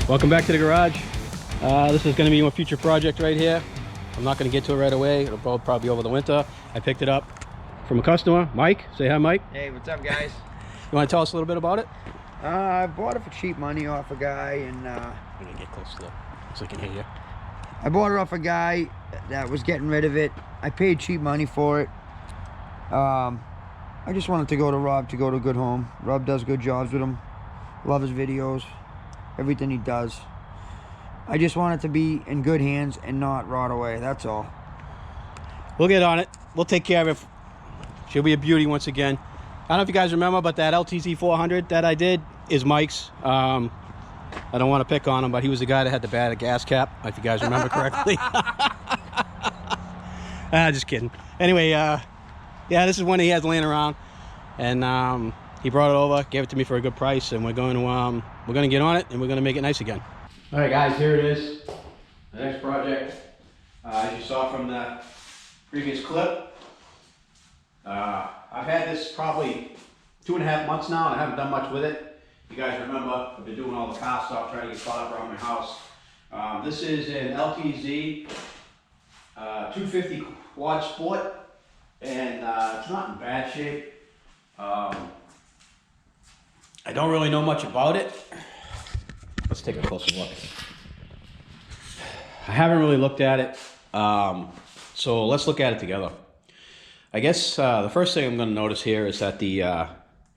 Welcome back to the garage. This is going to be a future project right here. I'm not going to get to it right away. It'll probably be over the winter. I picked it up from a customer, Mike. Say hi, Mike. Hey, what's up, guys? You want to tell us a little bit about it? I bought it for cheap money off a guy, and I'm going to get close to it so I can hear you. I bought it off a guy that was getting rid of it. I paid cheap money for it. I just wanted to go to Rob to go to a good home. Rob does good jobs with him. Love his videos, everything he does. I just want it to be in good hands and not rot away, that's all. We'll get on it. We'll take care of it. She'll be a beauty once again. I don't know if you guys remember, but that LTZ250 that I did is Mike's. I don't want to pick on him, but he was the guy that had the bad gas cap, if you guys remember correctly. Just kidding. Anyway, yeah, this is one he has laying around, and he brought it over, gave it to me for a good price, and we're going to get on it, and we're going to make it nice again. All right, guys, here it is. The next project, as you saw from the previous clip. I've had this probably 2.5 months now, and I haven't done much with it. You guys remember, I've been doing all the car stuff, trying to get caught up around my house. This is an LTZ 250 quad sport, and it's not in bad shape. I don't really know much about it. Let's take a closer look. I haven't really looked at it, so let's look at it together. I guess the first thing I'm going to notice here is that the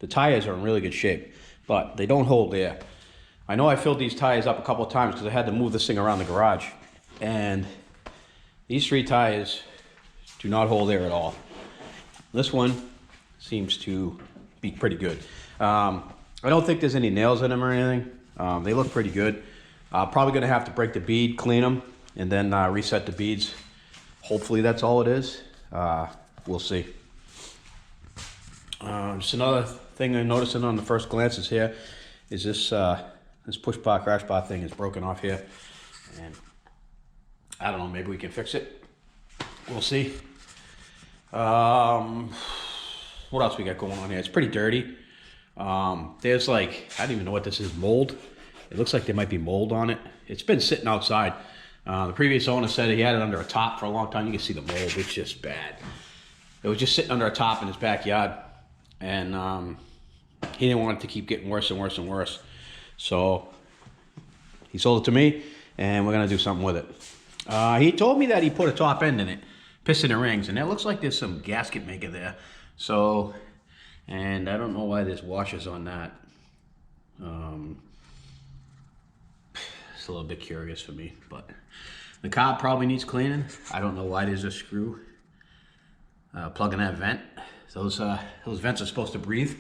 tires are in really good shape, but they don't hold air. I know I filled these tires up a couple of times because I had to move this thing around the garage, and these 3 tires do not hold air at all. This one seems to be pretty good. I don't think there's any nails in them or anything. They look pretty good. Probably going to have to break the bead, clean them, and then reset the beads. Hopefully that's all it is. We'll see. Just another thing I'm noticing on the first glances here is this this push bar, crash bar thing is broken off here, and I don't know, maybe we can fix it. We'll see. What else we got going on here? It's pretty dirty. There's like, I don't even know what this is, mold. It looks like there might be mold on it. It's been sitting outside. The previous owner said he had it under a top for a long time. You can see the mold, it's just bad. It was just sitting under a top in his backyard, and he didn't want it to keep getting worse and worse and worse. So he sold it to me, and we're gonna do something with it. He told me that he put a top end in it, piston and rings, and it looks like there's some gasket maker there. So, and I don't know why there's washers on that. It's a little bit curious for me, but the car probably needs cleaning. I don't know why there's a screw plugging that vent. Those vents are supposed to breathe,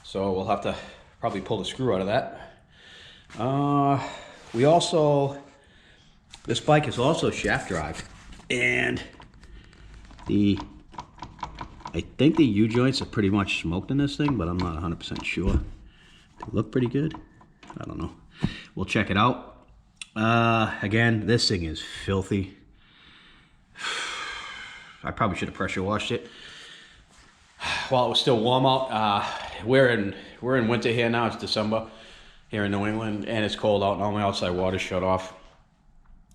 so we'll have to probably pull the screw out of that. We also, this bike is also shaft drive, and I think the U-joints are pretty much smoked in this thing, but I'm not 100% sure. They look pretty good. I don't know. We'll check it out. Again, this thing is filthy. I probably should have pressure washed it while it was still warm out. We're in winter here now. It's December here in New England, and it's cold out, and all my outside water's shut off.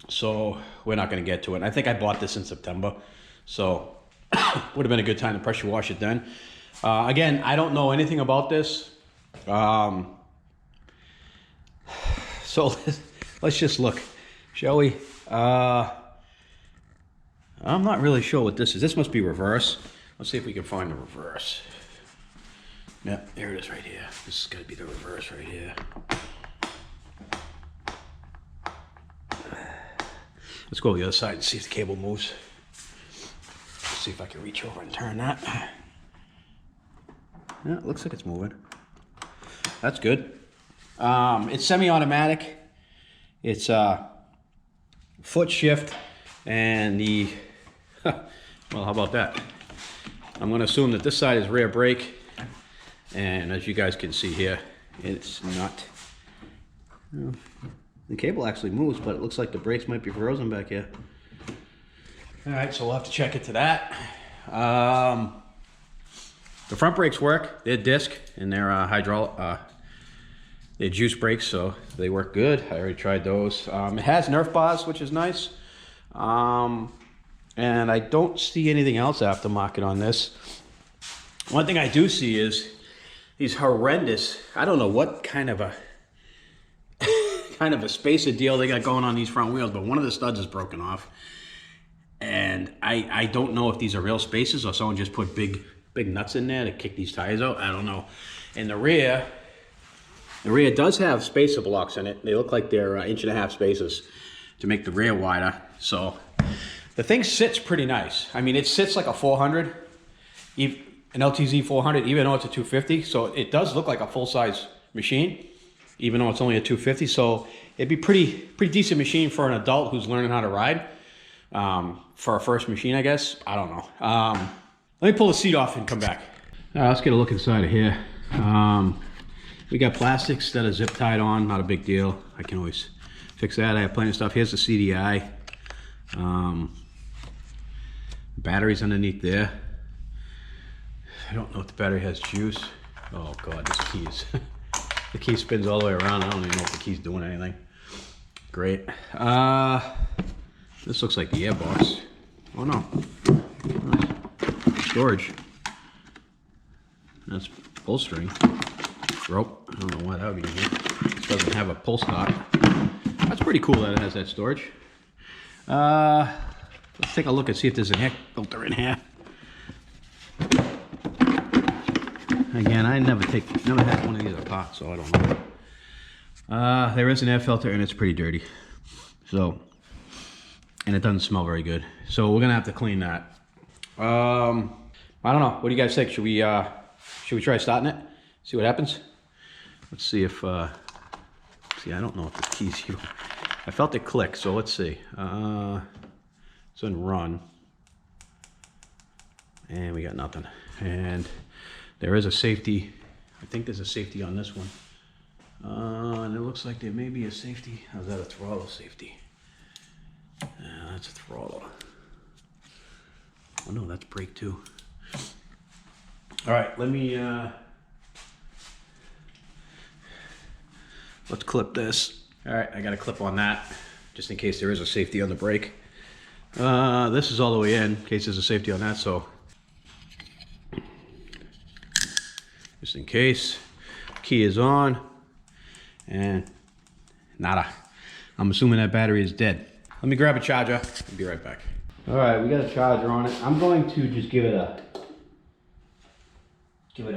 So we're not going to get to it. I think I bought this in September, so would have been a good time to pressure wash it then. Again, I don't know anything about this. So let's just look, shall we? I'm not really sure what this is. This must be reverse. Let's see if we can find the reverse. Yeah, there it is right here. This is going to be the reverse right here. Let's go to the other side and see if the cable moves. Let's see if I can reach over and turn that. Yeah, it looks like it's moving. That's good. It's semi-automatic. It's foot shift, and the well, how about that? I'm going to assume that this side is rear brake, and as you guys can see here, it's not. The cable actually moves, but it looks like the brakes might be frozen back here. All right, so we'll have to check into that. The front brakes work. They're disc, and they're hydraulic. They're juice brakes, so they work good. I already tried those. It has Nerf bars, which is nice. And I don't see anything else aftermarket on this. One thing I do see is these horrendous, I don't know what kind of a spacer deal they got going on these front wheels, but one of the studs is broken off. And I don't know if these are real spacers or someone just put big nuts in there to kick these tires out. I don't know. And the rear does have spacer blocks in it. They look like they're 1.5 inch spacers to make the rear wider. So the thing sits pretty nice. I mean, it sits like a 400, an LTZ 400, even though it's a 250. So it does look like a full-size machine, even though it's only a 250. So it'd be pretty decent machine for an adult who's learning how to ride. For a first machine, I guess. I don't know. Let me pull the seat off and come back. All right, let's get a look inside of here. We got plastics that are zip tied on, not a big deal. I can always fix that. I have plenty of stuff. Here's the CDI. Batteries underneath there. I don't know if the battery has juice. Oh God, this key is, the key spins all the way around. I don't even know if the key's doing anything. Great. This looks like the airbox. Oh no. Storage. That's pull string. Rope. I don't know why that would be in here. This doesn't have a pull stop. That's pretty cool that it has that storage. Let's take a look and see if there's an air filter in here. Again, I never had one of these apart, so I don't know. There is an air filter and it's pretty dirty. So, and it doesn't smell very good. So we're gonna have to clean that. I don't know. What do you guys think? Should we try starting it? See what happens? Let's see if, see, I don't know if the keys here. I felt it click, so let's see. It's in run. And we got nothing. And there is a safety. I think there's a safety on this one. And it looks like there may be a safety. How's that, a throttle safety? That's a throttle. Oh no, that's brake too. All right, let me, let's clip this. All right, I got a clip on that, just in case there is a safety on the brake. This is all the way in case there's a safety on that, so just in case. Key is on, and nada. I'm assuming that battery is dead. Let me grab a charger. I'll be right back. All right, we got a charger on it. I'm going to just give it a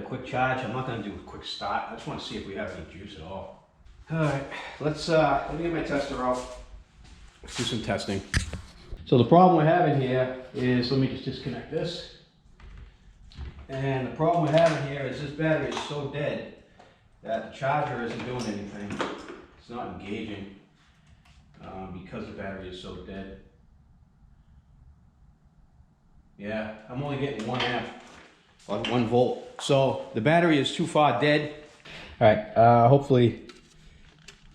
quick charge. I'm not going to do a quick start. I just want to see if we have any juice at all. All right, let me get my tester out. Let's do some testing. So the problem we're having here is, let me just disconnect this. And the problem we're having here is this battery is so dead that the charger isn't doing anything. It's not engaging because the battery is so dead. Yeah, I'm only getting 1 amp on 1 volt. So the battery is too far dead. All right, hopefully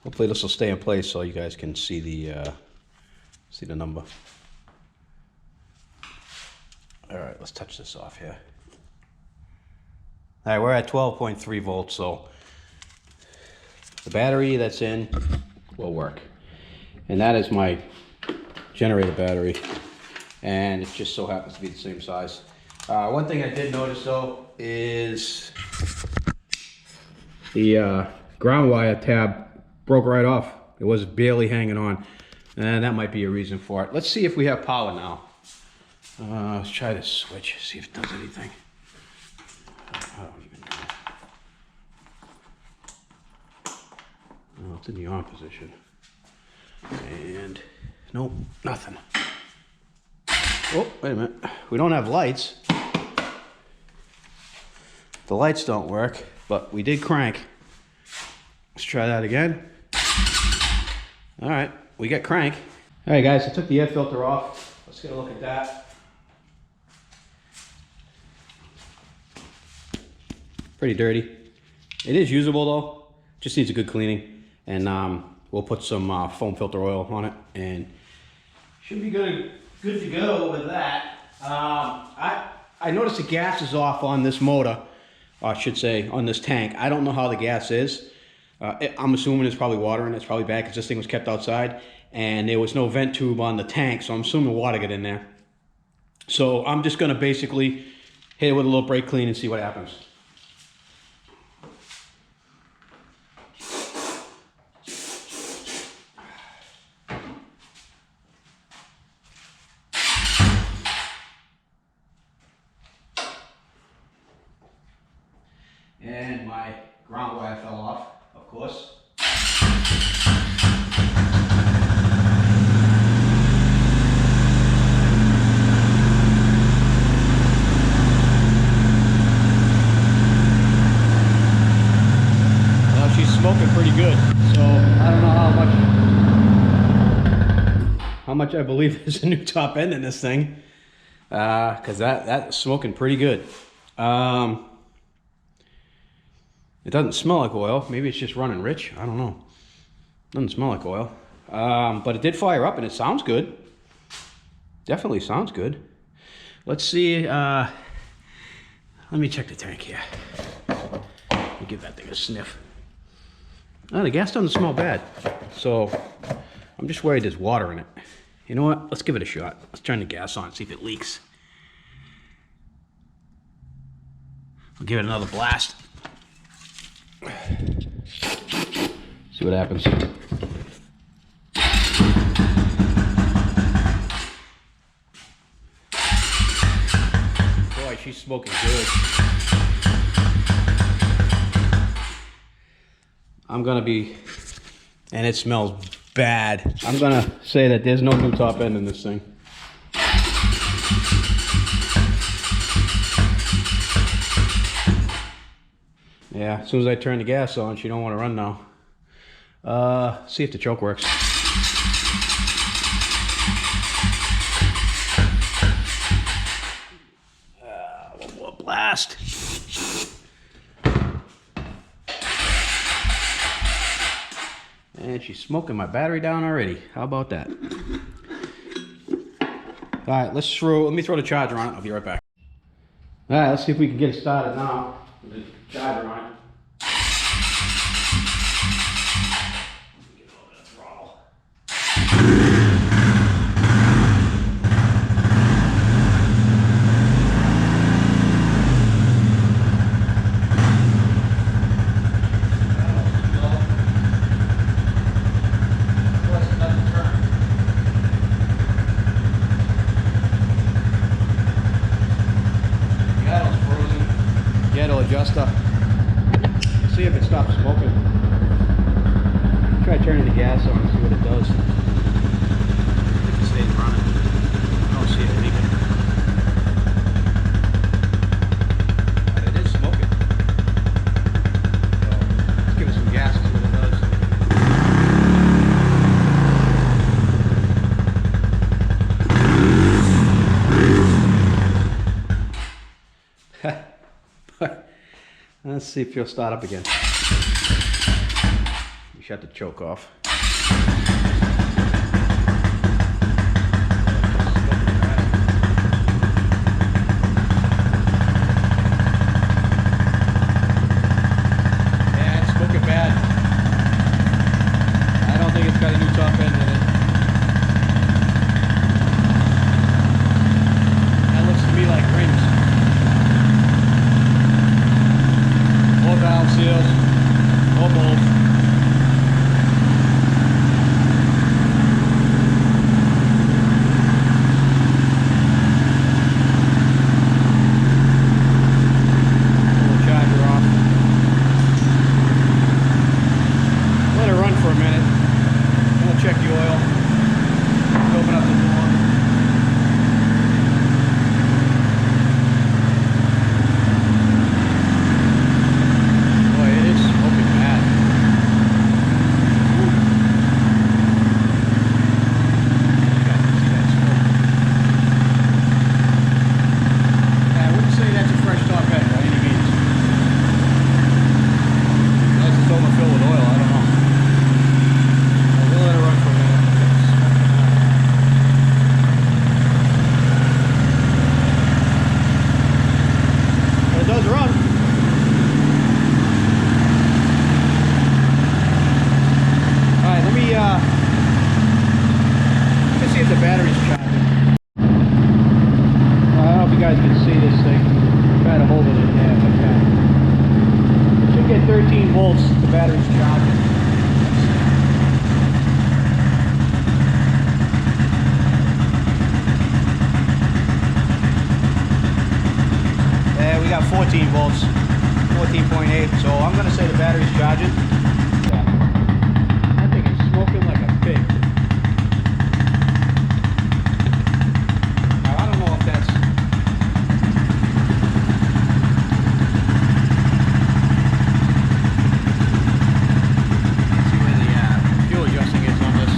this will stay in place so you guys can see the number. All right, let's touch this off here. All right, we're at 12.3 volts, so the battery that's in will work. And that is my generator battery. And it just so happens to be the same size. One thing I did notice though is the ground wire tab broke right off. It was barely hanging on. And that might be a reason for it. Let's see if we have power now. Let's try this switch, see if it does anything. I don't even know. Oh, it's in the on position. And nope, nothing. Oh, wait a minute. We don't have lights. The lights don't work, but we did crank. Let's try that again. All right, we got crank. All right, guys, I took the air filter off. Let's get a look at that. Pretty dirty. It is usable though. Just needs a good cleaning. And we'll put some foam filter oil on it and should be good to go with that. I noticed the gas is off on this motor, or I should say on this tank. I don't know how the gas is. I'm assuming there's probably water in it. It's probably bad because this thing was kept outside and there was no vent tube on the tank, so I'm assuming water got in there. So I'm just gonna basically hit it with a little brake clean and see what happens. And my ground wire fell off, of course. Well, she's smoking pretty good, so I don't know how much I believe there's a new top end in this thing, because that's smoking pretty good. It doesn't smell like oil. Maybe it's just running rich. I don't know. Doesn't smell like oil. But it did fire up and it sounds good. Definitely sounds good. Let's see. Let me check the tank here. Let me give that thing a sniff. Oh, the gas doesn't smell bad. So I'm just worried there's water in it. You know what? Let's give it a shot. Let's turn the gas on, see if it leaks. I'll give it another blast. See what happens. Boy, she's smoking good. I'm gonna be, and it smells bad. I'm gonna say that there's no new top end in this thing. Yeah, as soon as I turn the gas on, she don't want to run now. See if the choke works. One more blast. And she's smoking my battery down already. How about that? All right, let me throw the charger on it. I'll be right back. All right, let's see if we can get it started now. With the charger on it. Get a little bit of throttle. Adjuster. See if it stops smoking. Try turning the gas on and see what it does. If it stays running. I don't see it leaking. But it is smoking. So let's give it some gas and see what it does. Let's see if you'll start up again. You shut the choke off. Yeah, it's smoking bad. I don't think it's got a new top end in it. That looks to me like rings. Valve seals, no bolts. Pull the charger off. Let it run for a minute. Then we'll check the oil. Open up the door. Boy, it is you guys can see this thing. Try to hold it in there if I can. It should get 13 volts. The battery's charging. There, we got 14 volts. 14.8. So I'm gonna say the battery's charging. That thing is smoking like a pig. Now I don't know if that's. See where the fuel adjusting is on this.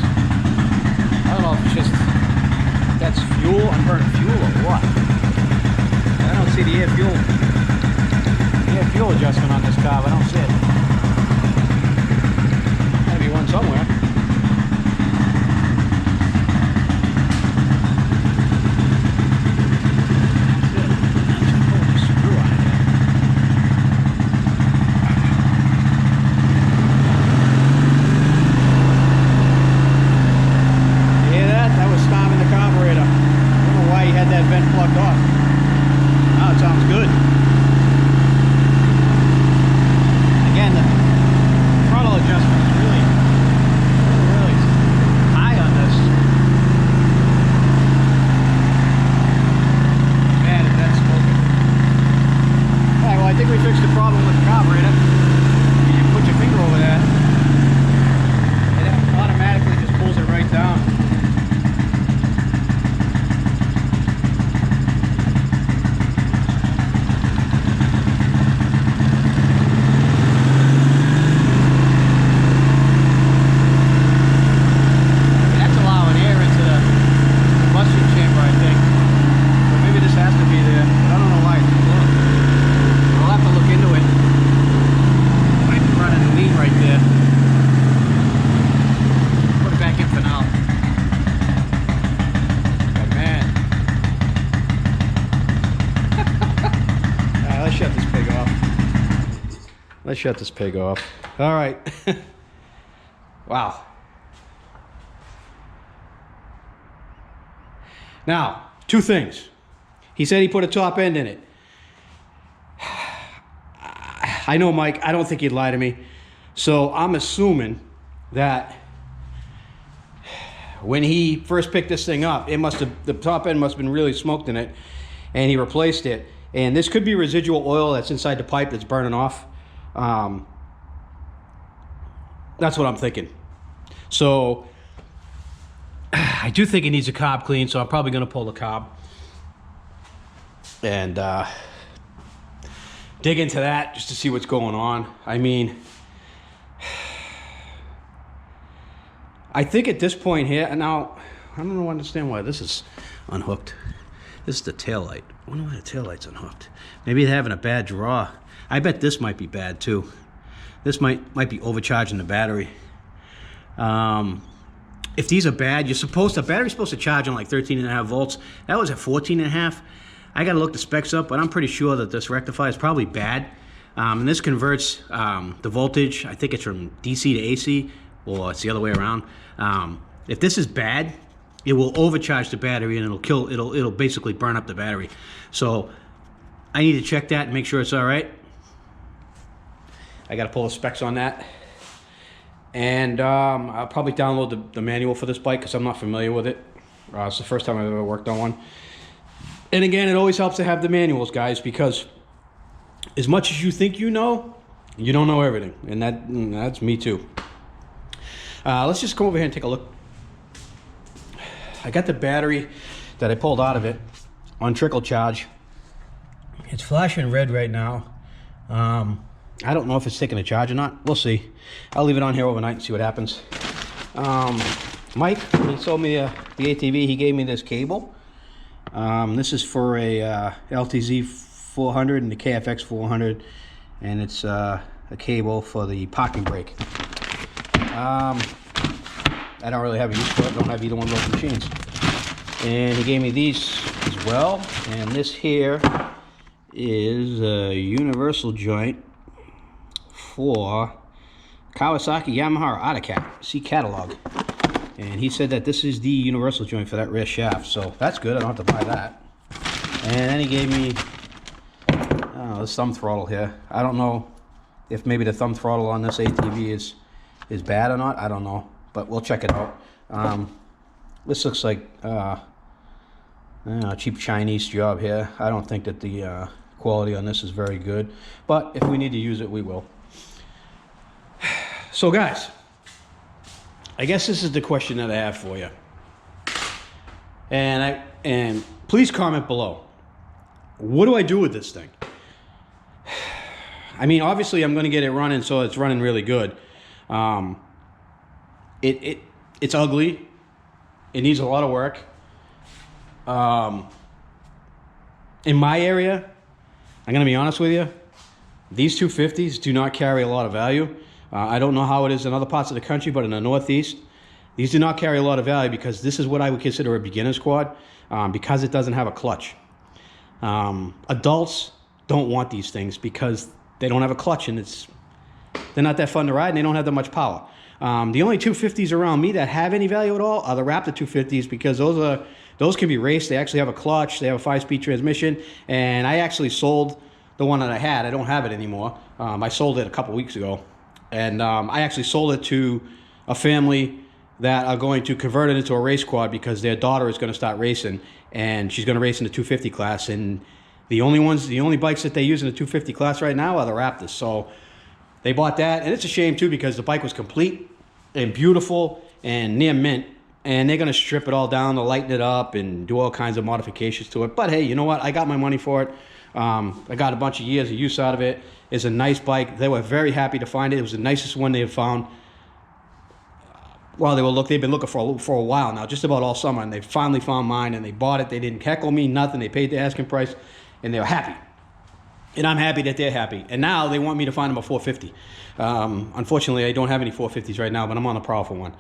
I don't know if it's just that's fuel, unburned fuel, or what. I don't see the air fuel adjustment on this car, but I don't see it. Gotta be one somewhere. You hear that? That was starving the carburetor. I don't know why he had that vent plugged off. Now it sounds good. Again, the throttle adjustment is really high on this. Man, is that smoking. Alright, well I think we fixed the problem with the carburetor. You put your finger over that, it automatically just pulls it right down. Let's shut this pig off. All right. Wow. Now, two things. He said he put a top end in it. I know Mike, I don't think he'd lie to me. So I'm assuming that when he first picked this thing up, the top end must have been really smoked in it, and he replaced it. And this could be residual oil that's inside the pipe that's burning off. That's what I'm thinking. So I do think it needs a carb clean, so I'm probably going to pull the carb and dig into that just to see what's going on. I mean, I think at this point here, now I don't understand why this is unhooked. This is the taillight. I wonder why the taillight's unhooked. Maybe they're having a bad draw. I bet this might be bad too. This might be overcharging the battery. If these are bad, the battery's supposed to charge on like 13.5 volts. That was at 14.5. I gotta look the specs up, but I'm pretty sure that this rectifier is probably bad. And this converts the voltage, I think it's from DC to AC, or it's the other way around. If this is bad, it will overcharge the battery and it'll basically burn up the battery. So I need to check that and make sure it's all right. I got to pull the specs on that. And I'll probably download the manual for this bike because I'm not familiar with it. It's the first time I've ever worked on one. And again, it always helps to have the manuals, guys, because as much as you think you know, you don't know everything. And that's me too. Let's just come over here and take a look. I got the battery that I pulled out of it on trickle charge. It's flashing red right now. I don't know if it's taking a charge or not. We'll see. I'll leave it on here overnight and see what happens. Mike, he sold me the ATV. He gave me this cable. This is for a LTZ250 and the KFX 400, and it's a cable for the parking brake. I don't really have a use for it. I don't have either one of those machines. And he gave me these as well. And this here is a universal joint for Kawasaki, Yamaha, or AutoCat. See catalog. And he said that this is the universal joint for that rear shaft. So that's good. I don't have to buy that. And then he gave me, I don't know, this thumb throttle here. I don't know if maybe the thumb throttle on this ATV is bad or not. I don't know, but we'll check it out. This looks like a cheap Chinese job here. I don't think that the quality on this is very good, but if we need to use it, we will. So guys, I guess this is the question that I have for you, and please comment below. What do I do with this thing? I mean, obviously I'm going to get it running, so it's running really good. It's ugly. It needs a lot of work. In my area, I'm going to be honest with you, these 250s do not carry a lot of value. I don't know how it is in other parts of the country, but in the Northeast, these do not carry a lot of value because this is what I would consider a beginner's quad, because it doesn't have a clutch. Adults don't want these things because they don't have a clutch, and they're not that fun to ride, and they don't have that much power. The only 250s around me that have any value at all are the Raptor 250s, because those can be raced. They actually have a clutch. They have a 5-speed transmission, and I actually sold the one that I had. I don't have it anymore. I sold it a couple weeks ago, and I actually sold it to a family that are going to convert it into a race quad because their daughter is going to start racing, and she's going to race in the 250 class. And the only bikes that they use in the 250 class right now are the Raptors. So they bought that, and it's a shame too because the bike was complete and beautiful and near mint, and they're going to strip it all down to lighten it up and do all kinds of modifications to it. But hey, you know what? I got my money for it. I got a bunch of years of use out of it. It's a nice bike. They were very happy to find it. It was the nicest one they had found. Well, they've been looking for a while now, just about all summer, and they finally found mine, and they bought it. They didn't heckle me, nothing. They paid the asking price, and they were happy. And I'm happy that they're happy. And now they want me to find them a 450. Unfortunately, I don't have any 450s right now, but I'm on the prowl for one.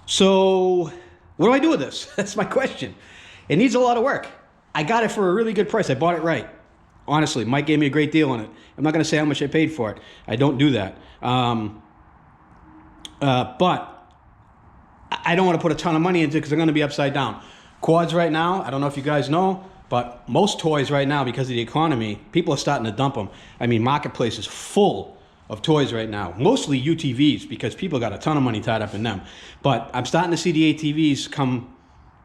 So what do I do with this? That's my question. It needs a lot of work. I got it for a really good price. I bought it right. Honestly, Mike gave me a great deal on it. I'm not going to say how much I paid for it. I don't do that. But I don't want to put a ton of money into it because I'm going to be upside down. Quads right now, I don't know if you guys know, but most toys right now, because of the economy, people are starting to dump them. I mean, Marketplace is full of toys right now, mostly UTVs, because people got a ton of money tied up in them. But I'm starting to see the ATVs come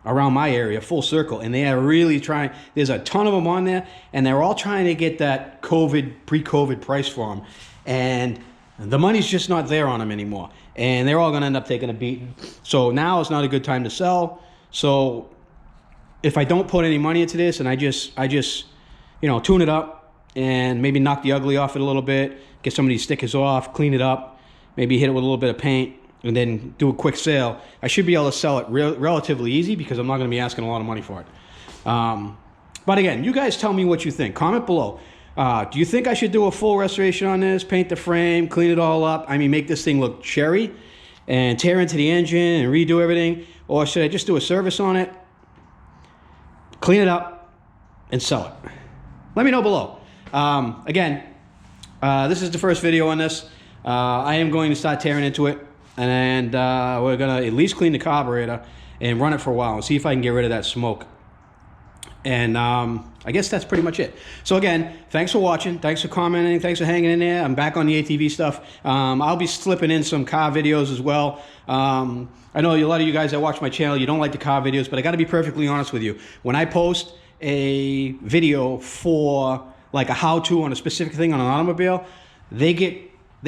around my area full circle, and they are really trying. There's a ton of them on there, and they're all trying to get that pre-COVID price for them. And the money's just not there on them anymore, and they're all going to end up taking a beating. So now is not a good time to sell. So if I don't put any money into this, and I just tune it up and maybe knock the ugly off it a little bit, get some of these stickers off, clean it up, maybe hit it with a little bit of paint, and then do a quick sale, I should be able to sell it relatively easy because I'm not going to be asking a lot of money for it. But again, you guys tell me what you think. Comment below. Do you think I should do a full restoration on this, paint the frame, clean it all up? I mean, make this thing look cherry and tear into the engine and redo everything? Or should I just do a service on it, clean it up, and sell it? Let me know below. Again, this is the first video on this. I am going to start tearing into it, and we're going to at least clean the carburetor and run it for a while and see if I can get rid of that smoke. And I guess that's pretty much it. So again, thanks for watching. Thanks for commenting. Thanks for hanging in there. I'm back on the ATV stuff. I'll be slipping in some car videos as well. I know a lot of you guys that watch my channel, you don't like the car videos, but I got to be perfectly honest with you. When I post a video for like a how-to on a specific thing on an automobile, they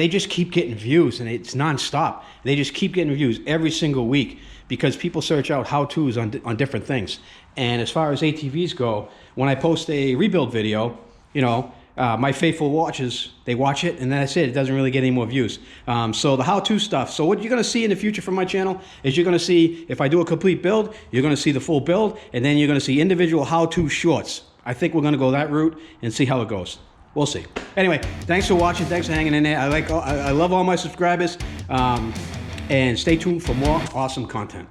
just keep getting views, and it's non-stop. They just keep getting views every single week because people search out how-tos on different things. And as far as ATVs go, when I post a rebuild video, my faithful watchers, they watch it, and that's it. It doesn't really get any more views. So the how-to stuff. So what you're going to see in the future from my channel is you're going to see, if I do a complete build, you're going to see the full build, and then you're going to see individual how-to shorts. I think we're going to go that route and see how it goes. We'll see. Anyway, thanks for watching. Thanks for hanging in there. I love all my subscribers. And stay tuned for more awesome content.